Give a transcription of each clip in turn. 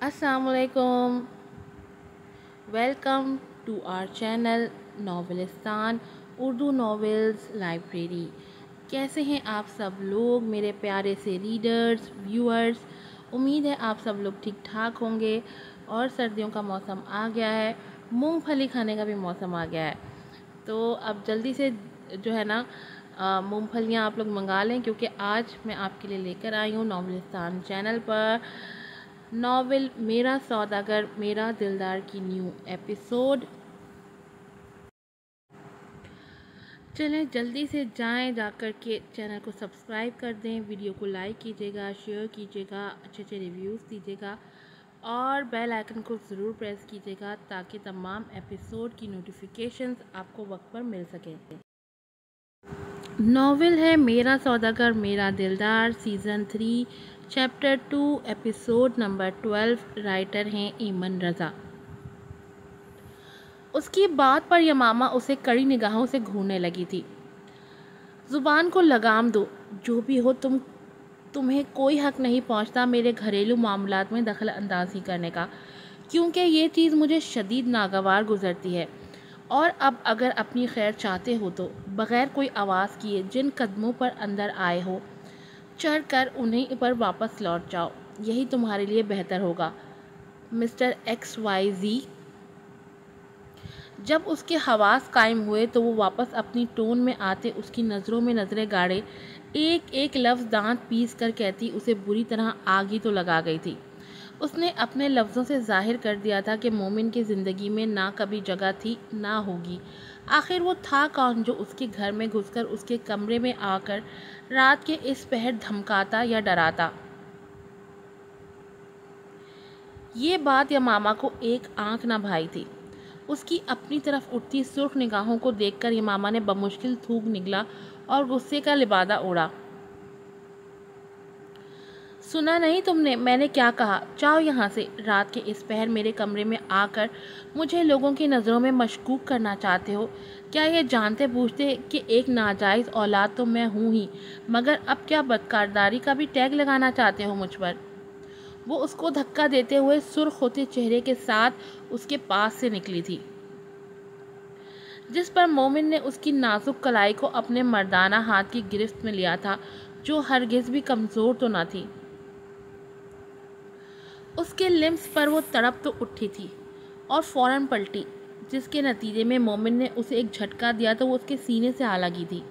السلام علیکم. Welcome to our channel ناولستان اردو ناولز لائبریری. کیسے ہیں آپ سب لوگ میرے پیارے سے ریڈرز ویورز؟ امید ہے آپ سب لوگ ٹھیک ٹھاک ہوں گے. اور سردیوں کا موسم آ گیا ہے، مونگ پھلی کھانے کا بھی موسم آ گیا ہے. تو اب جلدی سے جو ہے نا مونگ پھلیاں آپ لوگ منگا لیں، کیونکہ آج میں آپ کے لیے لے کر آئی ہوں ناولستان چینل پر ناول میرا سوداگر میرا دلدار کی نیو ایپیسوڈ. چلیں جلدی سے جائیں، جا کر کے چینل کو سبسکرائب کر دیں، ویڈیو کو لائک کیجیے گا، شیئر کیجیے گا، اچھے اچھے ریویوز دیجیے گا اور بیل آئیکن کو ضرور پریس کیجیے گا تاکہ تمام ایپیسوڈ کی نوٹیفیکیشنز آپ کو وقت پر مل سکیں. ناول ہے میرا سوداگر میرا دلدار season 3 chapter 2 episode number 12. Writer ہیں ایمن رضا. اس کی بات پر یمامہ اسے کڑی نگاہوں سے گھورنے لگی تھی. زبان کو لگام دو، جو بھی ہو تمہیں کوئی حق نہیں پہنچتا میرے گھریلو معاملات میں دخل اندازی کرنے کا، کیونکہ یہ چیز مجھے شدید ناگوار گزرتی ہے. اور اب اگر اپنی خیر چاہتے ہو تو بغیر کوئی آواز کیے جن قدموں پر اندر آئے ہو چڑھ کر انہیں پر واپس لوٹ جاؤ. یہی تمہارے لیے بہتر ہوگا. Mister X Y Z. جب اس کے حواس قائم ہوئے تو وہ واپس اپنی ٹون میں آتے اس کی نظروں میں نظریں گاڑے ایک ایک لفظ دانت پیس کر کہتی اسے بری طرح آگ ہی تو لگا گئی تھی. اس نے اپنے لفظوں سے ظاہر کر دیا تھا کہ مومن کی زندگی میں نہ کبھی جگہ تھی نہ ہوگی. آخر وہ تھا کون جو اس کے گھر میں گھس کر اس کے کمرے میں آ کر رات کے اس پہر دھمکاتا یا ڈراتا؟ یہ بات یمامہ کو ایک آنکھ نہ بھائی تھی. اس کی اپنی طرف اٹھتی سرخ نگاہوں کو دیکھ کر یمامہ نے بمشکل تھوک نگلا اور غصے کا لبادہ اوڑھا. سنا نہیں تم نے میں نے کیا کہا؟ جاؤ یہاں سے. رات کے اس پہر میرے کمرے میں آ کر مجھے لوگوں کی نظروں میں مشکوک کرنا چاہتے ہو؟ کیا یہ جانتے بوجھتے کہ ایک ناجائز اولاد تو میں ہوں ہی، مگر اب کیا بدکرداری کا بھی ٹیگ لگانا چاہتے ہو مجھ پر؟ وہ اس کو دھکا دیتے ہوئے سرخ ہوتے چہرے کے ساتھ اس کے پاس سے نکلی تھی، جس پر مومن نے اس کی نازک کلائی کو اپنے مردانہ ہاتھ کی گرفت میں لیا تھا، جو ہرگز بھی کمزور تو نہ تھی. اس کے لمس پر وہ تڑپ تو اٹھی تھی اور فوراً پلٹی، جس کے نتیجے میں مومن نے اسے ایک جھٹکا دیا تو وہ اس کے سینے سے آ لگی تھی.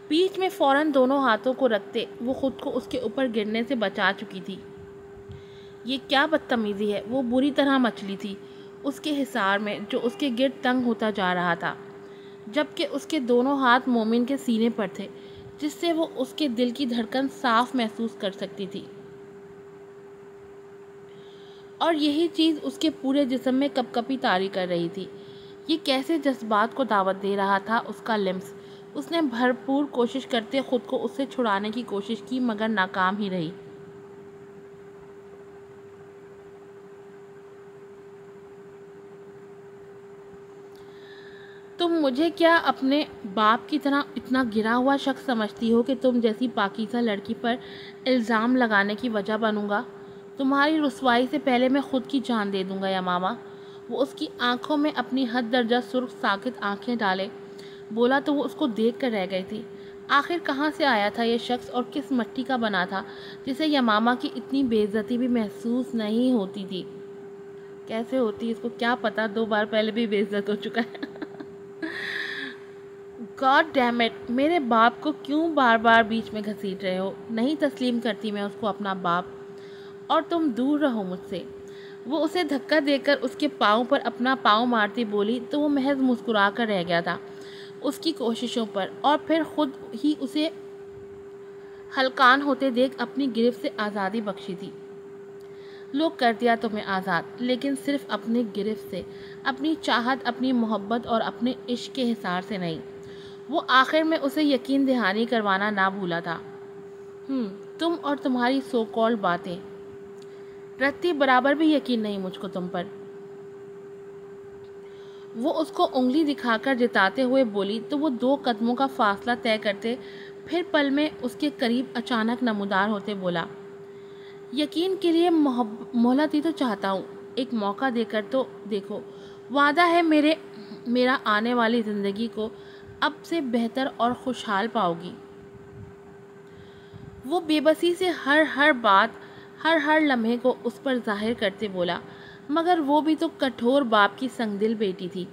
بیچ میں فوراً دونوں ہاتھوں کو رکھتے وہ خود کو اس کے اوپر گرنے سے بچا چکی تھی. یہ کیا بدتمیزی ہے؟ وہ بری طرح مچلی تھی اس کے حصار میں جو اس کے گرد تنگ ہوتا جا رہا تھا، جبکہ اس کے دونوں ہاتھ مومن کے سینے پر تھے، جس سے وہ اس کے دل کی دھڑکن صاف محسوس کر سکتی تھی. اور یہی چیز اس کے پورے جسم میں کپکپی طاری کر رہی تھی. یہ کیسے جذبات کو دعوت دے رہا تھا اس کا لمس. اس نے بھرپور کوشش کرتے خود کو اس سے چھڑانے کی کوشش کی، مگر ناکام ہی رہی. تم مجھے کیا اپنے باپ کی طرح اتنا گرا ہوا شخص سمجھتی ہو کہ تم جیسی پاکیزہ لڑکی پر الزام لگانے کی وجہ بنوں گا؟ تمہاری رسوائی سے پہلے میں خود کی جان دے دوں گا یمامہ. وہ اس کی آنکھوں میں اپنی حد درجہ سرخ ساکت آنکھیں ڈالے بولا تو وہ اس کو دیکھ کر رہ گئی تھی. آخر کہاں سے آیا تھا یہ شخص اور کس مٹی کا بنا تھا جسے یمامہ کی اتنی بے عزتی بھی محسوس نہیں ہوتی تھی؟ کیسے ہوتی اس کو کیا پتا، 2 بار پہلے بھی بے عزت ہو چکا ہے. گاڈ ڈیم اٹ، میرے باپ کو کیوں بار بار بیچ میں گھسیٹ رہے ہو؟ نہیں تسلیم کرتی میں اس کو اپنا باپ، اور تم دور رہو مجھ سے. وہ اسے دھکا دے کر اس کے پاؤں پر اپنا پاؤں مارتی بولی تو وہ محض مسکرا کر رہ گیا تھا اس کی کوششوں پر، اور پھر خود ہی اسے ہلکان ہوتے دیکھ اپنی گرفت سے آزادی بخشی تھی. لوگ کر دیا تمہیں آزاد، لیکن صرف اپنی گرفت سے، اپنی چاہت، اپنی محبت اور اپنے عشق کے حصار سے نہیں. وہ آخر میں اسے یقین دہانی کروانا نہ بھولا تھا. تم اور تمہاری سو کال باتیں. رتی برابر بھی یقین نہیں مجھ کو تم پر. وہ اس کو انگلی دکھا کر جتاتے ہوئے بولی تو وہ 2 قدموں کا فاصلہ طے کرتے پھر پل میں اس کے قریب اچانک نمودار ہوتے بولا، یقین کے لیے مہلت ہی تو چاہتا ہوں، ایک موقع دے کر تو دیکھو، وعدہ ہے میرا آنے والی زندگی کو اب سے بہتر اور خوشحال پاؤ گی۔ وہ بے بسی سے ہر بات، ہر لمحے کو اس پر ظاہر کرتے بولا، مگر وہ بھی تو کٹھور باپ کی سنگ دل بیٹی تھی،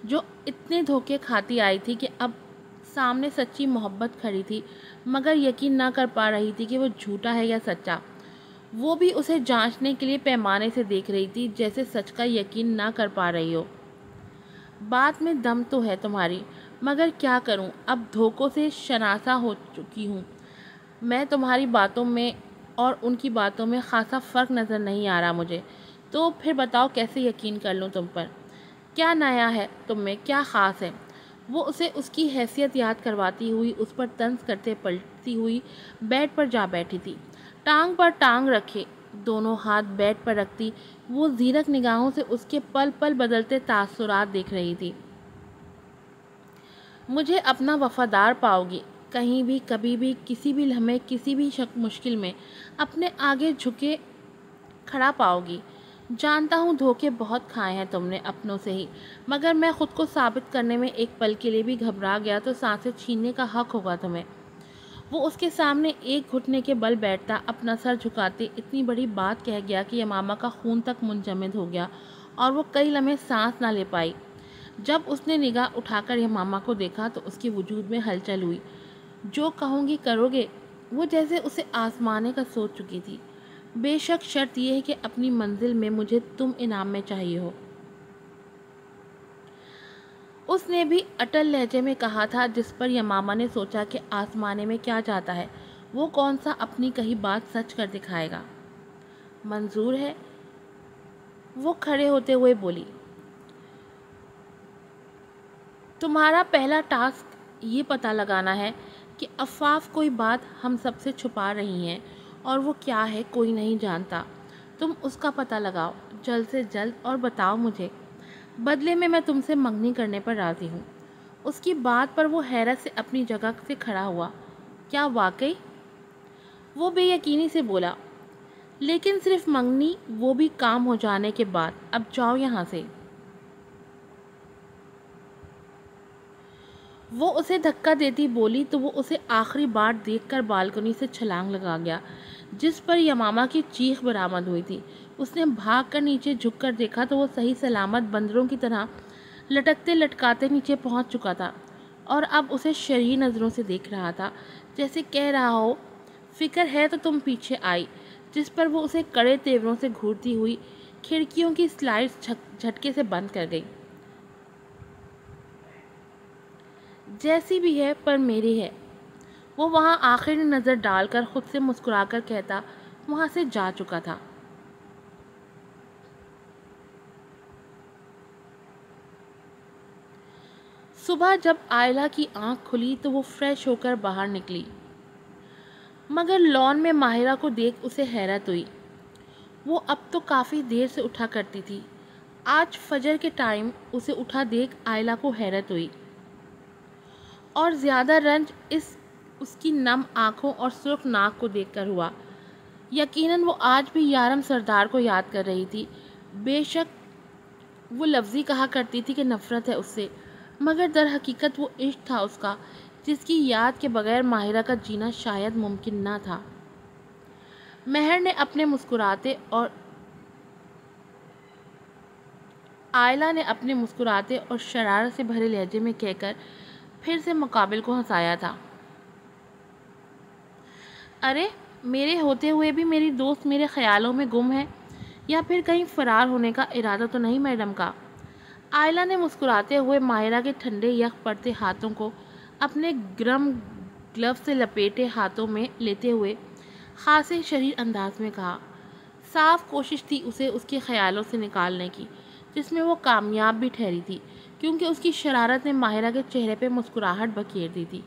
جو اتنے دھوکے کھاتی آئی تھی کہ اب سامنے سچی محبت کھڑی تھی، مگر یقین نہ کر پا رہی تھی کہ وہ جھوٹا ہے یا سچا۔ وہ بھی اسے جانچنے کے لیے پیمانے سے دیکھ رہی تھی، جیسے سچ کا یقین نہ کر پا رہی ہو۔ بات میں دم تو ہے تمہاری، مگر کیا کروں، اب دھوکوں سے شناسا ہو چکی ہوں میں، تمہاری باتوں میں اور ان کی باتوں میں خاصا فرق نظر نہیں آ رہا مجھے، تو پھر بتاؤ کیسے یقین کر لوں تم پر؟ کیا نیا ہے تم میں، کیا خاص ہے؟ وہ اسے اس کی حیثیت یاد کرواتی ہوئی اس پر طنز کرتے پلٹتی ہوئی بیڈ پر جا بیٹھی تھی، ٹانگ پر ٹانگ رکھے دونوں ہاتھ بیڈ پر رکھتی وہ زیرک نگاہوں سے اس کے پل پل بدلتے تاثرات دیکھ رہی تھی۔ مجھے اپنا وفادار پاؤ گی، کہیں بھی کبھی بھی کسی بھی لمحے کسی بھی مشکل میں اپنے آگے جھکے کھڑا پاؤ گی۔ جانتا ہوں دھوکے بہت کھائے ہیں تم نے اپنوں سے ہی، مگر میں خود کو ثابت کرنے میں ایک پل کے لیے بھی گھبرا گیا تو سانسیں چھیننے کا حق ہوگا تمہیں۔ وہ اس کے سامنے ایک گھٹنے کے بل بیٹھتا اپنا سر جھکاتے اتنی بڑی بات کہہ گیا کہ یمامہ کا خون تک منجمد ہو گیا اور وہ کئی لمحے سانس نہ لے پائی۔ جب اس نے نگاہ اٹھا کر یمامہ کو دیکھا تو اس کے وجود میں ہلچل ہوئی۔ جو کہوں گی کرو گے؟ وہ جیسے اسے آزمانے کا سوچ چکی تھی۔ بے شک شرط یہ ہے کہ اپنی منزل میں مجھے تم انعام میں چاہیے ہو۔ اس نے بھی اٹل لہجے میں کہا تھا، جس پر یمامہ نے سوچا کہ آزمانے میں کیا جاتا ہے، وہ کون سا اپنی کہی بات سچ کر دکھائے گا۔ منظور ہے؟ وہ کھڑے ہوتے ہوئے بولی، تمہارا پہلا ٹاسک یہ پتہ لگانا ہے کہ عفاف کوئی بات ہم سب سے چھپا رہی ہیں، اور وہ کیا ہے کوئی نہیں جانتا۔ تم اس کا پتہ لگاؤ جلد سے جلد اور بتاؤ مجھے، بدلے میں تم سے منگنی کرنے پر راضی ہوں۔ اس کی بات پر وہ حیرت سے اپنی جگہ سے کھڑا ہوا۔ کیا واقعی؟ وہ بے یقینی سے بولا، لیکن صرف منگنی، وہ بھی کام ہو جانے کے بعد۔ اب جاؤ یہاں سے۔ وہ اسے دھکا دیتی بولی تو وہ اسے آخری بار دیکھ کر بالکنی سے چھلانگ لگا گیا، جس پر یمامہ کی چیخ برآمد ہوئی تھی۔ اس نے بھاگ کر نیچے جھک کر دیکھا تو وہ صحیح سلامت بندروں کی طرح لٹکتے لٹکاتے نیچے پہنچ چکا تھا، اور اب اسے شرعی نظروں سے دیکھ رہا تھا، جیسے کہہ رہا ہو، فکر ہے تو تم پیچھے آئی۔ جس پر وہ اسے کڑے تیوروں سے گھورتی ہوئی کھڑکیوں کی سلائڈز جھٹکے سے بند کر گئی۔ جیسی بھی ہے پر میری ہے، وہ وہاں آخری نظر ڈال کر خود سے مسکرا کر کہتا وہاں سے جا چکا تھا۔ صبح جب آئلہ کی آنکھ کھلی تو وہ فریش ہو کر باہر نکلی، مگر لان میں ماہرہ کو دیکھ اسے حیرت ہوئی۔ وہ اب تو کافی دیر سے اٹھا کرتی تھی، آج فجر کے ٹائم اسے اٹھا دیکھ آئلہ کو حیرت ہوئی، اور زیادہ رنج اس کی نم آنکھوں اور سرخ ناک کو دیکھ کر ہوا۔ یقیناً وہ آج بھی یارم سردار کو یاد کر رہی تھی۔ بے شک وہ لفظی کہا کرتی تھی کہ نفرت ہے اس سے، مگر در حقیقت وہ عشق تھا اس کا، جس کی یاد کے بغیر ماہرہ کا جینا شاید ممکن نہ تھا۔ مہر نے اپنے مسکراتے اور آئلہ نے اپنے مسکراتے اور شرارت سے بھرے لہجے میں کہہ کر پھر سے مقابل کو ہنسایا تھا، ارے میرے ہوتے ہوئے بھی میری دوست میرے خیالوں میں گم ہے، یا پھر کہیں فرار ہونے کا ارادہ تو نہیں میڈم کا؟ آئلہ نے مسکراتے ہوئے ماہرہ کے ٹھنڈے یخ پڑتے ہاتھوں کو اپنے گرم گلو سے لپیٹے ہاتھوں میں لیتے ہوئے خاصے شریر انداز میں کہا۔ صاف کوشش تھی اسے اس کے خیالوں سے نکالنے کی، جس میں وہ کامیاب بھی ٹھہری تھی، کیونکہ اس کی شرارت نے ماہرہ کے چہرے پہ مسکراہٹ بکھیر دی تھی۔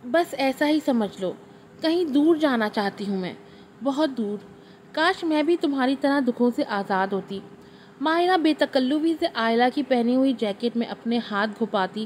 بس ایسا ہی سمجھ لو، کہیں دور جانا چاہتی ہوں میں، بہت دور۔ کاش میں بھی تمہاری طرح دکھوں سے آزاد ہوتی۔ ماہرہ بے تکلفی سے آئلہ کی پہنی ہوئی جیکٹ میں اپنے ہاتھ گھپاتی